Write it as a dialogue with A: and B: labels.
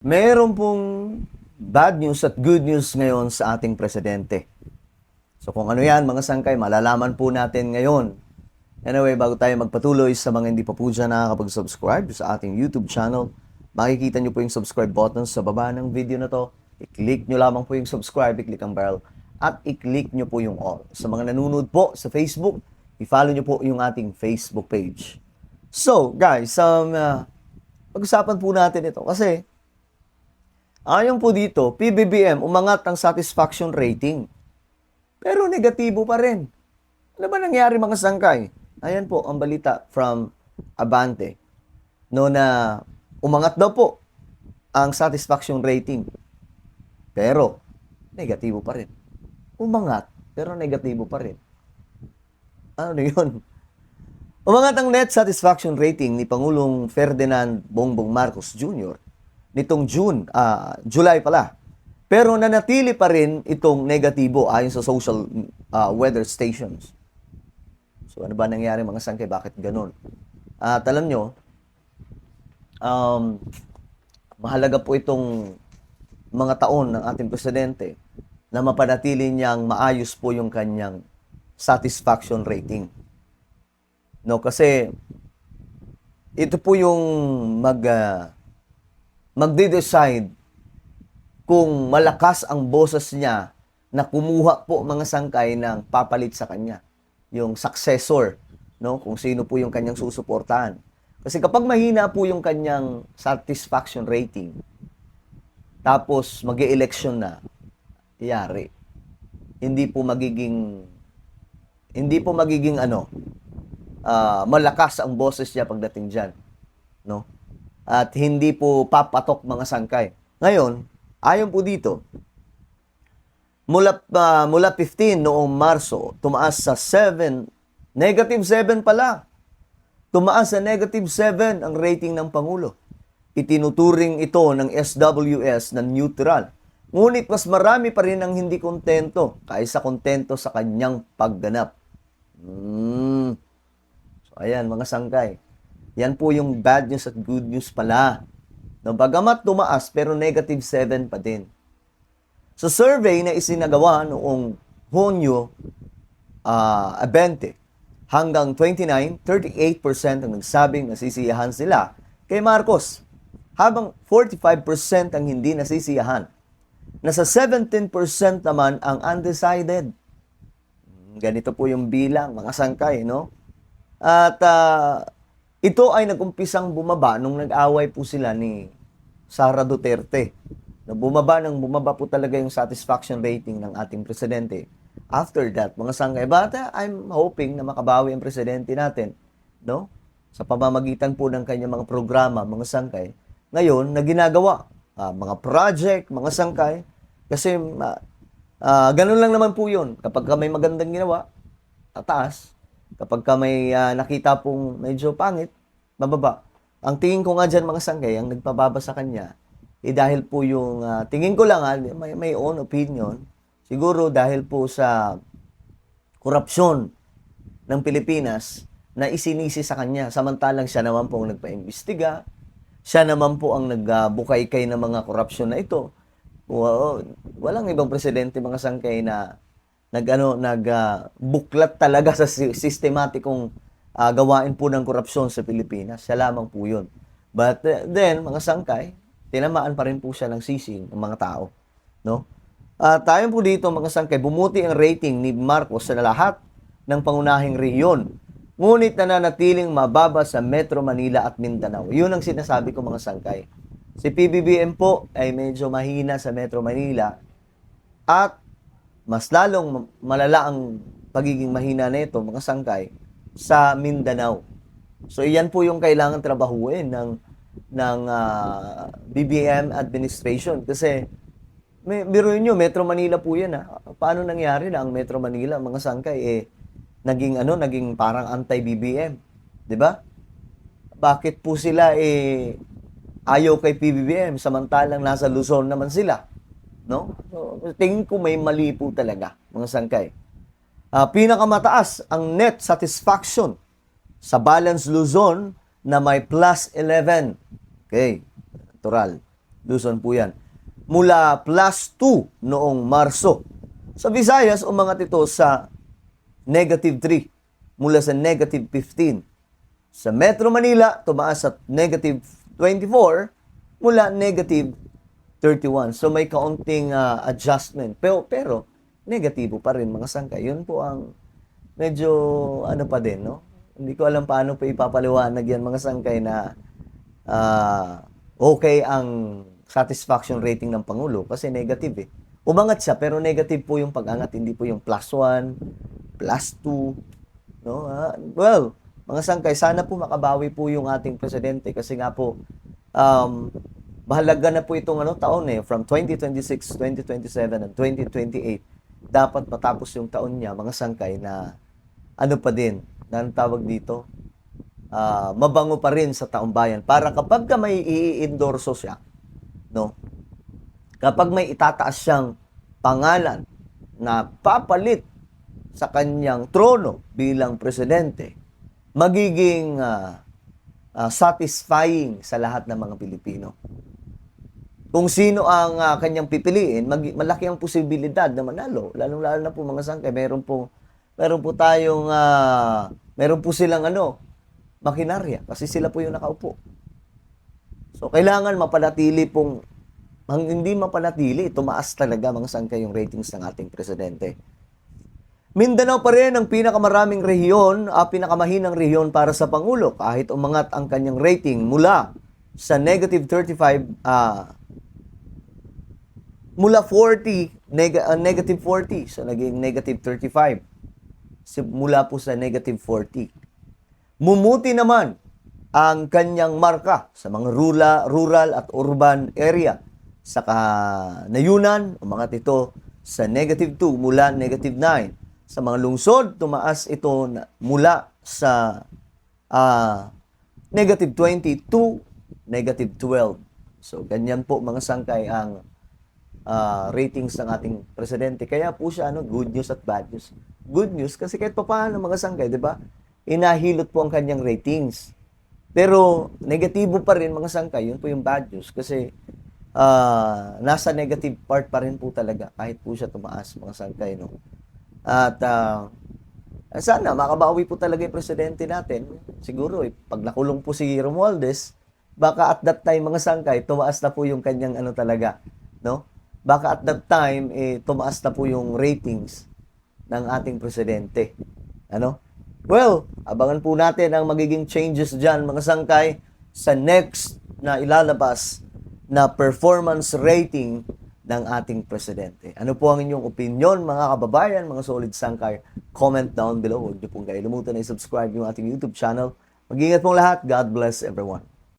A: Meron pong bad news at good news ngayon sa ating presidente. So kung ano yan, mga sangkay, malalaman po natin ngayon. Anyway, bago tayo magpatuloy sa mga hindi pa po dyan nakakapag-subscribe sa ating YouTube channel, makikita nyo po yung subscribe button sa baba ng video na to. I-click nyo lamang po yung subscribe, i-click ang bell, at i-click nyo po yung all. Sa mga nanonood po sa Facebook, i-follow nyo po yung ating Facebook page. So, guys, pag-usapan po natin ito kasi ayon po dito, PBBM umangat ang satisfaction rating. Pero negatibo pa rin. Ano ba nangyari mga sangkay? Ayan po ang balita from Abante. No na umangat daw po ang satisfaction rating. Pero negatibo pa rin. Umangat pero negatibo pa rin. Ano yun? Umangat ang net satisfaction rating ni Pangulong Ferdinand Bongbong Marcos Jr. nitong July pala. Pero nanatili pa rin itong negatibo ayon sa social weather stations. So ano ba nangyari mga sangkay? Bakit ganun? At alam nyo, mahalaga po itong mga taon ng ating presidente na mapanatili niyang maayos po yung kanyang satisfaction rating. No, kasi ito po yung magde-decide kung malakas ang boses niya na kumuha po mga sangkay ng papalit sa kanya, yung successor, no? Kung sino po yung kanyang susuportahan. Kasi kapag mahina po yung kanyang satisfaction rating, tapos mag-e-election na, yari. Hindi po magiging malakas ang boses niya pagdating diyan, no? At hindi po papatok mga sangkay. Ngayon, ayon po dito, mula 15 noong Marso, tumaas sa negative 7 pala. Tumaas sa negative 7 ang rating ng Pangulo. Itinuturing ito ng SWS na neutral. Ngunit mas marami pa rin ang hindi kontento kaysa kontento sa kanyang pagganap. So ayan mga sangkay. Yan po yung bad news at good news pala. No, bagamat tumaas pero negative 7 pa din. Sa survey na isinagawa noong Hunyo 20 hanggang 29, 38% ang nagsabing nasisiyahan sila kay Marcos, habang 45% ang hindi nasisiyahan. Nasa 17% naman ang undecided. Ganito po yung bilang, mga sangkay, no? At ito ay nag-umpisang bumaba nung nag-away po sila ni Sara Duterte. Bumaba po talaga yung satisfaction rating ng ating presidente. After that, mga sangkay, I'm hoping na makabawi ang presidente natin, no? Sa pamamagitan po ng kanyang mga programa, mga sangkay. Ngayon, na ginagawa, mga project, mga sangkay, kasi ganun lang naman po yun. Kapag ka may magandang ginawa, tataas. Kapag ka may nakita pong medyo pangit, bababa. Ang tingin ko nga dyan mga sangkay, ang nagpababa sa kanya, dahil po yung, tingin ko lang may own opinion, siguro dahil po sa korupsyon ng Pilipinas na isinisi sa kanya. Samantalang siya naman po ang nagpa-imbestiga, siya naman po ang nagbukay-kay ng mga korupsyon na ito. Walang ibang presidente mga sangkay na nagbuklat talaga sa sistematikong gawain po ng korupsyon sa Pilipinas. Siya lamang po yun. But then, mga sangkay, tinamaan pa rin po siya ng sisig ng mga tao. No? Tayo po dito, mga sangkay, bumuti ang rating ni Marcos sa lahat ng pangunahing rehiyon. Ngunit nananatiling mababa sa Metro Manila at Mindanao. Yun ang sinasabi ko, mga sangkay. Si PBBM po ay medyo mahina sa Metro Manila at mas lalong malala ang pagiging mahina nito, mga sangkay, sa Mindanao. So iyan po yung kailangan trabahuin ng BBM administration kasi biruin nyo, Metro Manila po yan. Paano nangyari na ang Metro Manila, mga sangkay, naging parang anti-BBM, 'di ba? Bakit po sila ayaw kay PBBM samantalang nasa Luzon naman sila, no? So, tingin ko may mali po talaga, mga sangkay. Pinakamataas ang net satisfaction sa Balance Luzon na may +11. Okay, natural. Luzon po yan. Mula +2 noong Marso. Sa Visayas, umangat ito sa -3 mula sa -15. Sa Metro Manila, tumaas sa -24 mula -31. So may kaunting adjustment. Pero negatibo pa rin mga sangkay. Yun po ang medyo ano pa din, no? Hindi ko alam paano pa ipapaliwanag yan mga sangkay na okay ang satisfaction rating ng Pangulo kasi negative eh. Umangat siya pero negative po yung pag-angat, hindi po yung +1, +2, no? Well, mga sangkay, sana po makabawi po yung ating presidente kasi nga po mahalaga na po itong taon eh, from 2026, 2027 and 2028. Dapat matapos yung taon niya, mga sangkay, na ano pa din, na tawag dito, mabango pa rin sa taong bayan para kapag ka may i-endorso siya, no? Kapag may itataas siyang pangalan na papalit sa kanyang trono bilang presidente, magiging satisfying sa lahat ng mga Pilipino. Kung sino ang kanyang pipiliin, malaki ang posibilidad na manalo. Lalong-lalo na po mga sangkay, meron po tayong meron po silang makinarya kasi sila po yung nakaupo. So kailangan mapanatili pong hindi mapanatili, tumaas talaga mga sangkay yung ratings ng ating presidente. Mindanao pa rin ang pinakamaraming rehiyon, pinakamahinang rehiyon para sa Pangulo kahit umangat ang kanyang rating mula sa -35 mula 40 -40 so naging -35 mula po sa -40. Mumuti naman ang kanyang marka sa mga rural at urban area. Sa Nayunan, umangat ito sa -2 mula -9. Sa mga lungsod, tumaas ito mula sa -20 to -12. So, ganyan po mga sangkay ang ratings ng ating presidente. Kaya po siya good news at bad news. Good news kasi kahit papaano mga sangkay, 'di ba? Inahilot po ang kanyang ratings. Pero negatibo pa rin mga sangkay, yun po yung bad news kasi nasa negative part pa rin po talaga kahit po siya tumaas mga sangkay, no? At sana makabawi po talaga yung presidente natin. Siguro pag nakulong po si Romualdez, baka at that time mga sangkay, tumaas na po yung kanyang talaga, no? Baka at that time tumaas na po yung ratings ng ating presidente. Well, abangan po natin ang magiging changes diyan mga sangkay sa next na ilalabas na performance rating ng ating presidente. Ano po ang inyong opinion mga kababayan, mga solid sangkay? Comment down below. Huwag niyo pong kalimutan na i-subscribe yung ating YouTube channel. Mag-ingat pong lahat. God bless everyone.